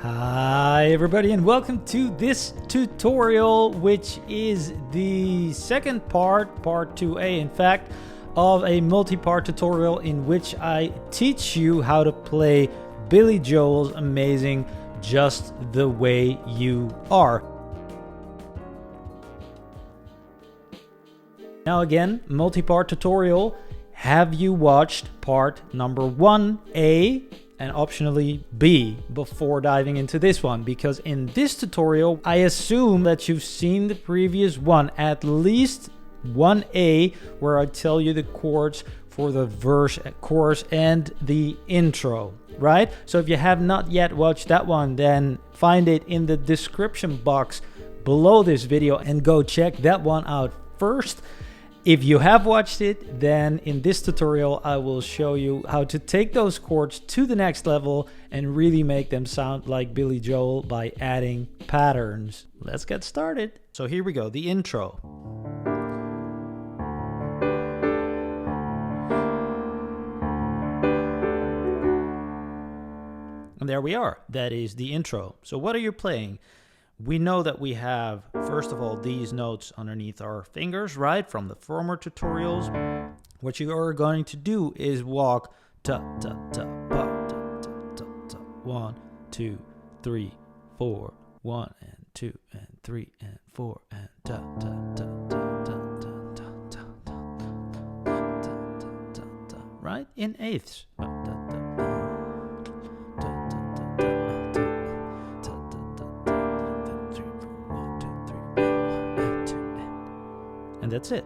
Hi everybody and welcome to this tutorial, which is the second part 2A in fact, of a multi-part tutorial in which I teach you how to play Billy Joel's amazing Just the Way You Are. Now again, multi-part tutorial. Have you watched part number 1A and optionally B before diving into this one? Because in this tutorial, I assume that you've seen the previous one, at least 1A, where I tell you the chords for the verse, chorus, and the intro, right? So if you have not yet watched that one, then find it in the description box below this video and go check that one out first. If you have watched it, then in this tutorial, I will show you how to take those chords to the next level and really make them sound like Billy Joel by adding patterns. Let's get started. So here we go, the intro. And there we are, that is the intro. So what are you playing? We know that we have, first of all, these notes underneath our fingers, right? From the former tutorials. What you are going to do is walk ta ta ta pa ta ta ta ta. 1, 2, 3, 4. 1 and 2 and 3 and 4 and ta ta ta ta ta ta ta ta ta, right? In eighths. And that's it.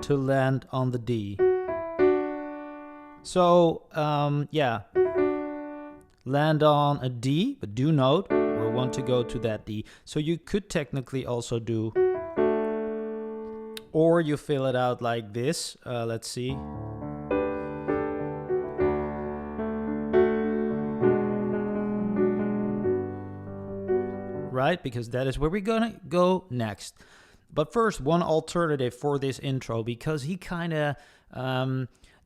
To land on the D. So, yeah. Land on a D, a do note, or want to go to that D. So you could technically also do, or you fill it out like this. Let's see. Right? Because that is where we're gonna go next. But first, one alternative for this intro, because he kind of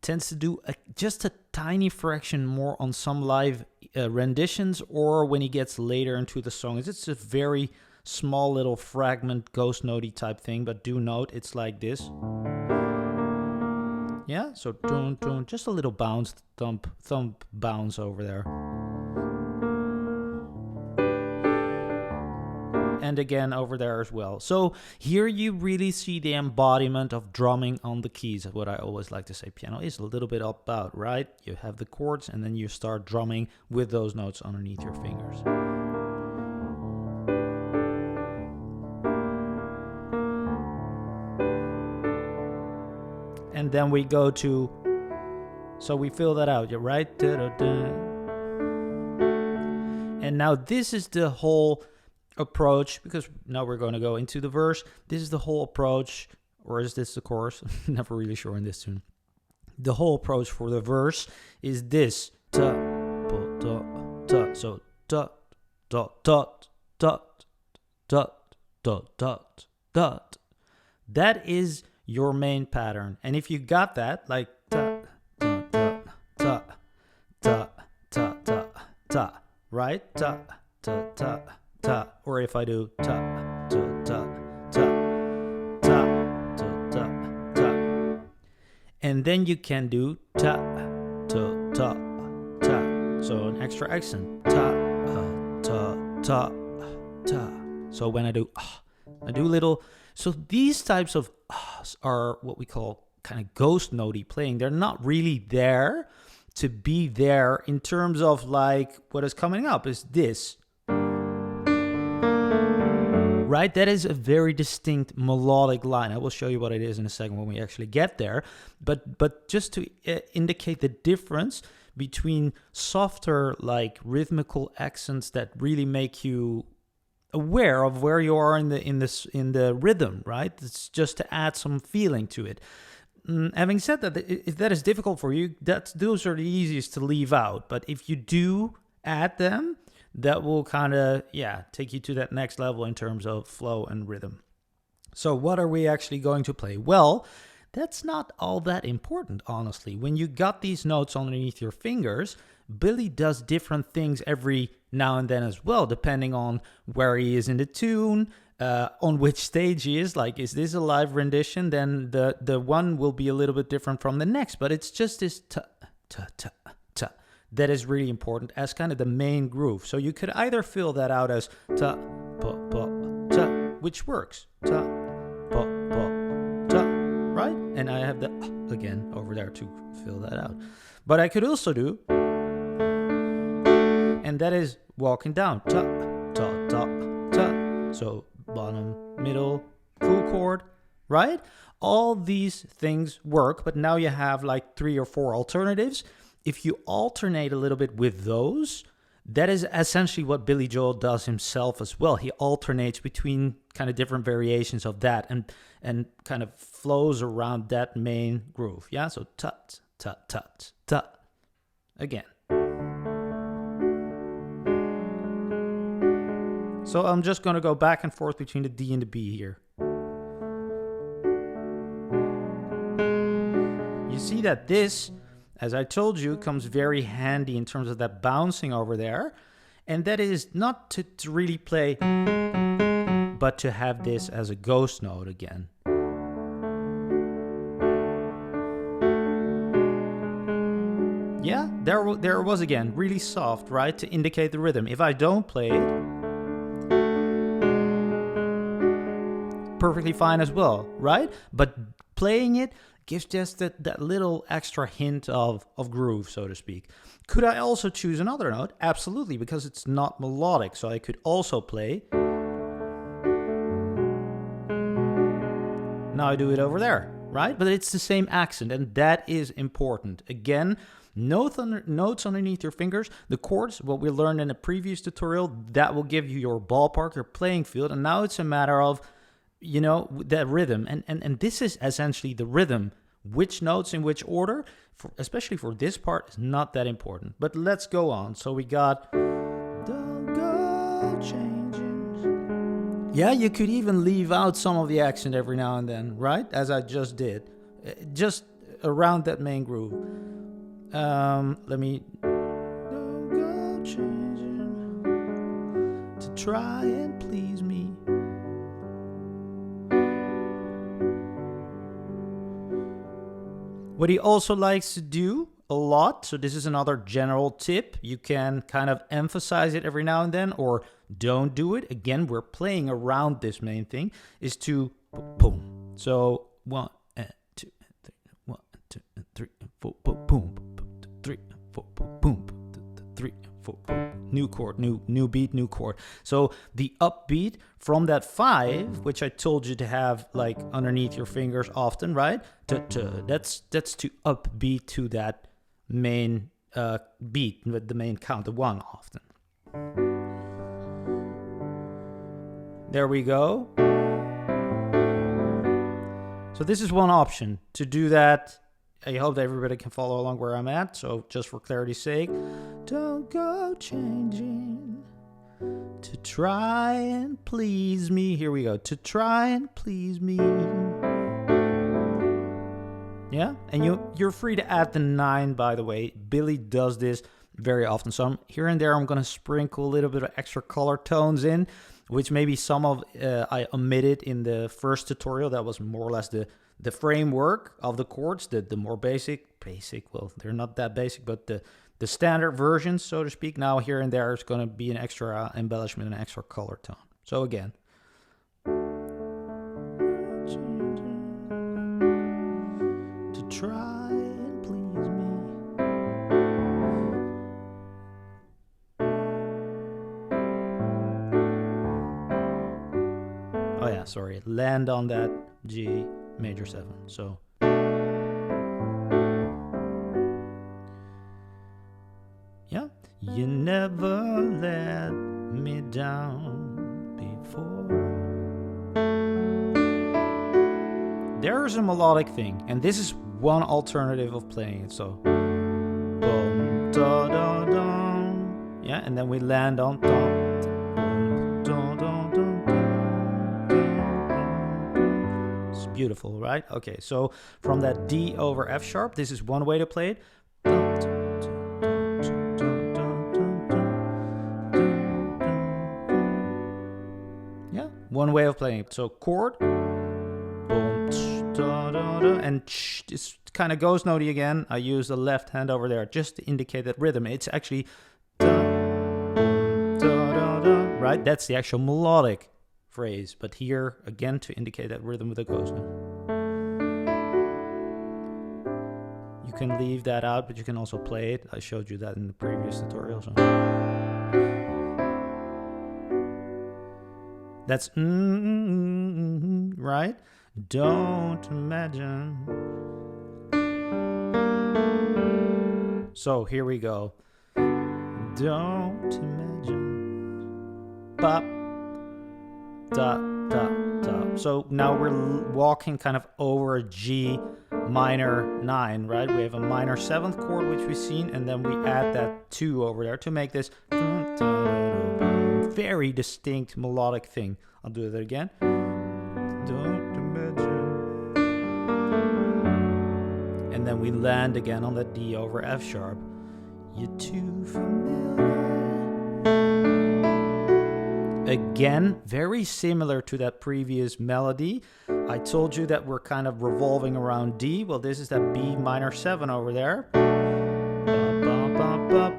tends to do just a tiny fraction more on some live renditions, or when he gets later into the song. It's a very small little fragment, ghost notey type thing, but do note it's like this. Yeah, so dun, dun, just a little bounce, thump bounce over there. And again over there as well. So here you really see the embodiment of drumming on the keys. What I always like to say, piano is a little bit about, right? You have the chords and then you start drumming with those notes underneath your fingers. And then we go to, so we fill that out, right? And now this is the whole approach, because now we're going to go into the verse. This is the whole approach, or is this the chorus? Never really sure in this tune. The whole approach for the verse is this. Ta, ta, ta. So dot, dot, dot, dot, dot, dot, dot, dot. That is your main pattern. And if you got that, like ta, ta, ta, ta, ta, ta, ta, ta, right? Ta, ta, ta. Ta, or if I do ta, ta, ta, ta, ta, ta, ta, ta, and then you can do ta, ta, ta, ta. So an extra accent, ta, ta, ta, ta. So when I do little. So these types of are what we call kind of ghost notey playing. They're not really there to be there in terms of like what is coming up is this. Right, that is a very distinct melodic line. I will show you what it is in a second when we actually get there. But just to indicate the difference between softer, like rhythmical accents that really make you aware of where you are in the rhythm. Right, it's just to add some feeling to it. Having said that, if that is difficult for you, those are the easiest to leave out. But if you do add them, that will kind of, take you to that next level in terms of flow and rhythm. So what are we actually going to play? Well, that's not all that important, honestly. When you got these notes underneath your fingers, Billy does different things every now and then as well, depending on where he is in the tune, on which stage he is. Like, is this a live rendition? Then the one will be a little bit different from the next, but it's just this ta ta ta ta that is really important as kind of the main groove. So you could either fill that out as ta pa pa ta, which works, ta pa pa ta, right? And I have the again over there to fill that out. But I could also do, and that is walking down, ta ta ta ta. So bottom, middle, full chord, right? All these things work, but now you have like 3 or 4 alternatives. If you alternate a little bit with those, that is essentially what Billy Joel does himself as well. He alternates between kind of different variations of that and kind of flows around that main groove. Yeah, so tut, tut, tut, tut. Again. So I'm just going to go back and forth between the D and the B here. You see that this, as I told you, comes very handy in terms of that bouncing over there. And that is not to really play, but to have this as a ghost note again. Yeah, there it was again, really soft, right, to indicate the rhythm. If I don't play it, perfectly fine as well, right? But playing it gives just that little extra hint of groove, so to speak. Could I also choose another note? Absolutely, because it's not melodic. So I could also play. Now I do it over there, right? But it's the same accent, and that is important. Again, notes underneath your fingers. The chords, what we learned in a previous tutorial, that will give you your ballpark, your playing field. And now it's a matter of, you know, that rhythm. And this is essentially the rhythm. Which notes in which order, especially for this part, is not that important. But let's go on. So we got don't go changing. Yeah, you could even leave out some of the accent every now and then, right? As I just did. Just around that main groove. Let me don't go changing to try and please me. What he also likes to do a lot, so this is another general tip, you can kind of emphasize it every now and then or don't do it. Again, we're playing around this main thing, is to boom. So 1 and 2 and 3, 1 and 2 and 3 and 4, boom, 3 and 4, boom, 3 and 4, boom. New chord, new beat, new chord. So the upbeat from that 5, which I told you to have like underneath your fingers often, right? That's to upbeat to that main beat with the main count, the 1 often. There we go. So this is one option to do that. I hope that everybody can follow along where I'm at. So just for clarity's sake, don't go changing to try and please me. Here we go. To try and please me. Yeah, and you're free to add the 9, by the way. Billy does this very often. So here and there, I'm going to sprinkle a little bit of extra color tones in, which maybe some of I omitted in the first tutorial. That was more or less the framework of the chords, the more basic, well, they're not that basic, but the standard versions, so to speak. Now here and there is going to be an extra embellishment, an extra color tone. So again. To try and please me. Oh yeah, sorry. Land on that G major 7. So yeah, you never let me down before. There's a melodic thing, and this is one alternative of playing it. So boom, da da da, yeah, and then we land on da, da, da, da, da, da, da, beautiful, right? Okay, so from that D over F sharp, this is one way to play it. Yeah, one way of playing it. So chord, and this kind of goes notey again. I use the left hand over there just to indicate that rhythm. It's actually right? That's the actual melodic phrase. But here, again, to indicate that rhythm with a ghost note. You can leave that out, but you can also play it. I showed you that in the previous tutorial. So. That's right? Don't imagine. So here we go. Don't imagine. Bop. Da, da, da. So now we're walking kind of over a G minor 9, right? We have a minor 7th chord, which we've seen, and then we add that 2 over there to make this very distinct melodic thing. I'll do that again. Don't imagine. And then we land again on the D over F sharp. You're too familiar. Again, very similar to that previous melody. I told you that we're kind of revolving around D. Well, this is that B minor 7 over there.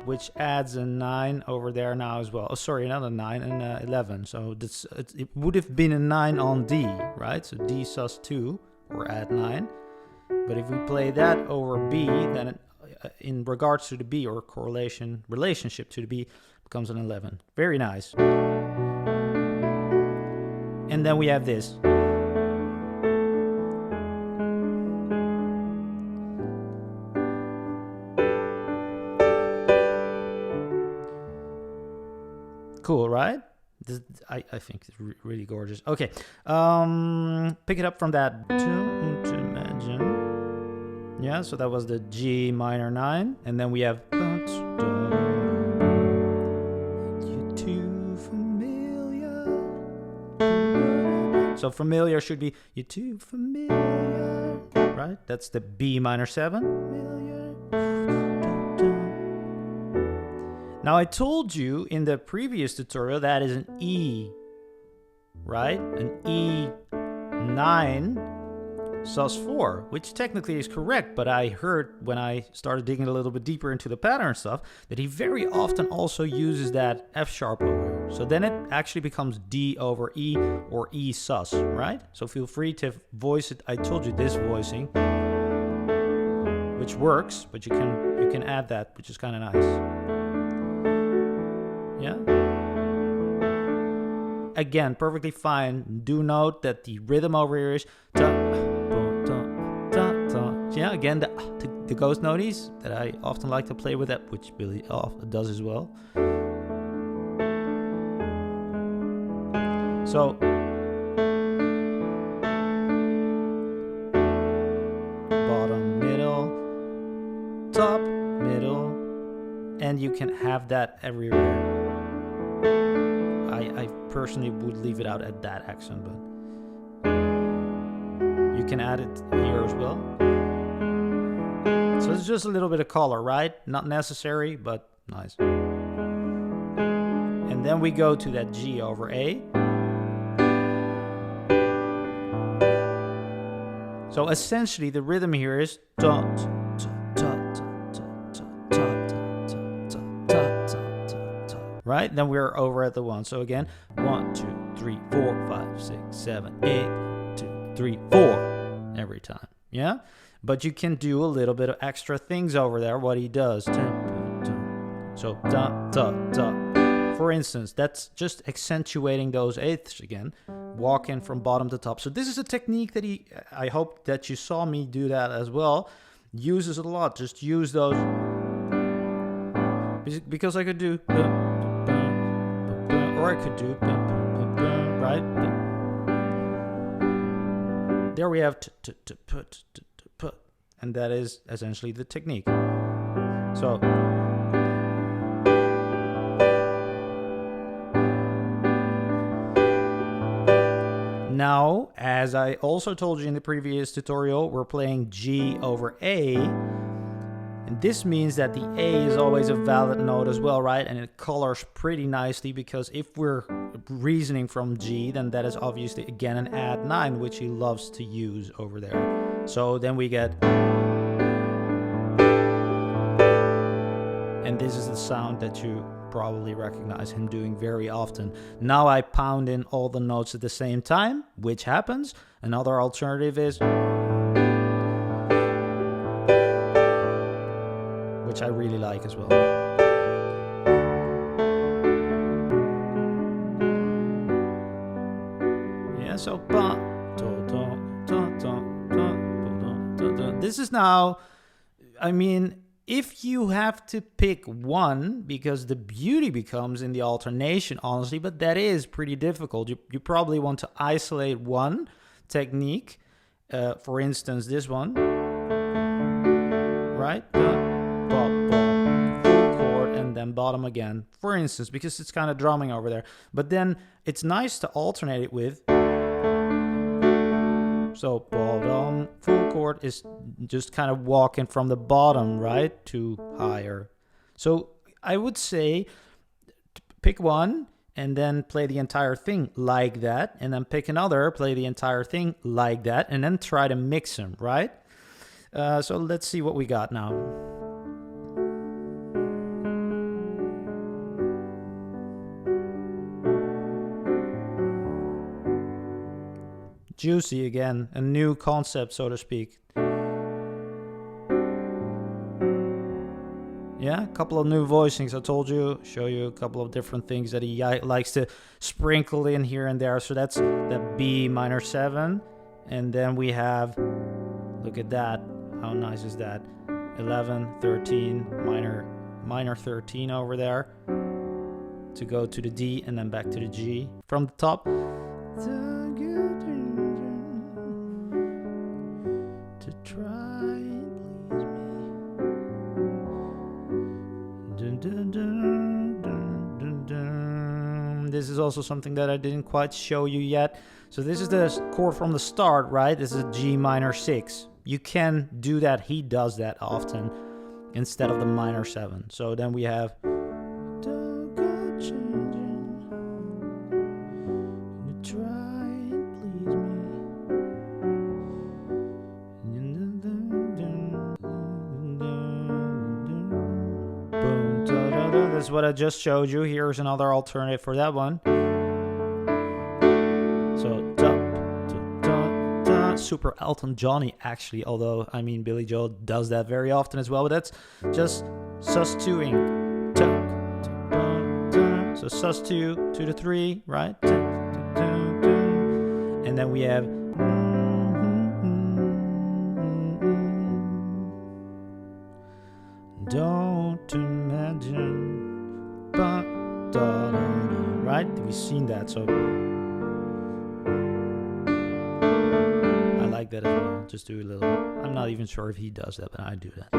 Which adds a 9 over there now as well. Oh, sorry, another 9 and 11. So it would have been a 9 on D, right? So D sus2, or add 9. But if we play that over B, then it, in regards to the B, or correlation, relationship to the B, becomes an 11. Very nice. And then we have this. Cool, right? I think it's really gorgeous. Okay, pick it up from that. Don't imagine. Yeah, so that was the G minor 9, and then we have. You're too familiar. So familiar should be you're too familiar, right? That's the B minor 7. Now I told you in the previous tutorial that is an E, right? An E9 sus4, which technically is correct, but I heard when I started digging a little bit deeper into the pattern stuff that he very often also uses that F sharp over. So then it actually becomes D over E or E sus, right? So feel free to voice it. I told you this voicing, which works, but you can add that, which is kind of nice. Yeah. Again, perfectly fine. Do note that the rhythm over here is ta, ta, ta, ta. Yeah, again, the ghost notes that I often like to play with that, which Billy does as well. So bottom, middle, top, middle, and you can have that everywhere. I personally would leave it out at that accent, but you can add it here as well. So it's just a little bit of color, right? Not necessary, but nice. And then we go to that G over A. So essentially the rhythm here is dot. Right? Then we're over at the 1. So again, 1, 2, 3, 4, 5, 6, 7, 8, 2, 3, 4 every time. Yeah? But you can do a little bit of extra things over there, what he does. So, da, da, da. For instance, that's just accentuating those eighths again, walking from bottom to top. So this is a technique that I hope that you saw me do that as well. Uses it a lot. Just use those. Because I could do. Or I could do, right? There we have put, and that is essentially the technique. So now as I also told you in the previous tutorial, we're playing G over A. And this means that the A is always a valid note as well, right? And it colors pretty nicely, because if we're reasoning from G, then that is obviously again an add 9, which he loves to use over there. So then we get... And this is the sound that you probably recognize him doing very often. Now I pound in all the notes at the same time, which happens. Another alternative is... which I really like as well. Yeah, so this is now, I mean, if you have to pick one, because the beauty becomes in the alternation, honestly, but that is pretty difficult. You probably want to isolate one technique, for instance, this one, right? Full chord and then bottom again, for instance, because it's kind of drumming over there. But then it's nice to alternate it with. So bottom, full chord is just kind of walking from the bottom, right, to higher. So I would say pick one and then play the entire thing like that, and then pick another, play the entire thing like that, and then try to mix them, right? So let's see what we got now. Juicy again, a new concept, so to speak. Yeah, a couple of new voicings. I told you, show you a couple of different things that he likes to sprinkle in here and there. So that's the B minor 7. And then we have, look at that. How nice is that? 11, 13, minor 13 over there. To go to the D and then back to the G from the top. To try and please me. Dun, dun, dun, dun, dun, dun. This is also something that I didn't quite show you yet. So this is the chord from the start, right? This is a G minor 6. You can do that. He does that often instead of the minor 7. So then we have... Don't go changing. You try and please me. Boom, da-da-da. That's what I just showed you. Here's another alternative for that one. So super Elton Johnny actually, although I mean Billy Joel does that very often as well, but that's just sus2ing. So sus2 to the 3, right? And then we have don't imagine, right? We've seen that, so I like that as well. Just do a little. I'm not even sure if he does that, but I do that.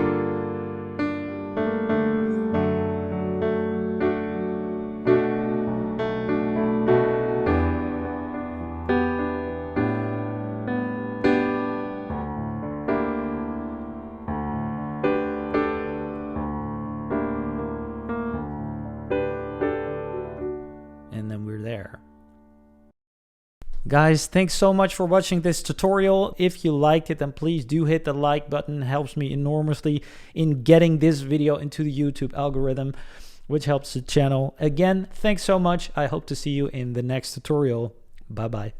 And then we're there. Guys, thanks so much for watching this tutorial. If you liked it, then please do hit the like button. It helps me enormously in getting this video into the YouTube algorithm, which helps the channel. Again, thanks so much. I hope to see you in the next tutorial. Bye-bye.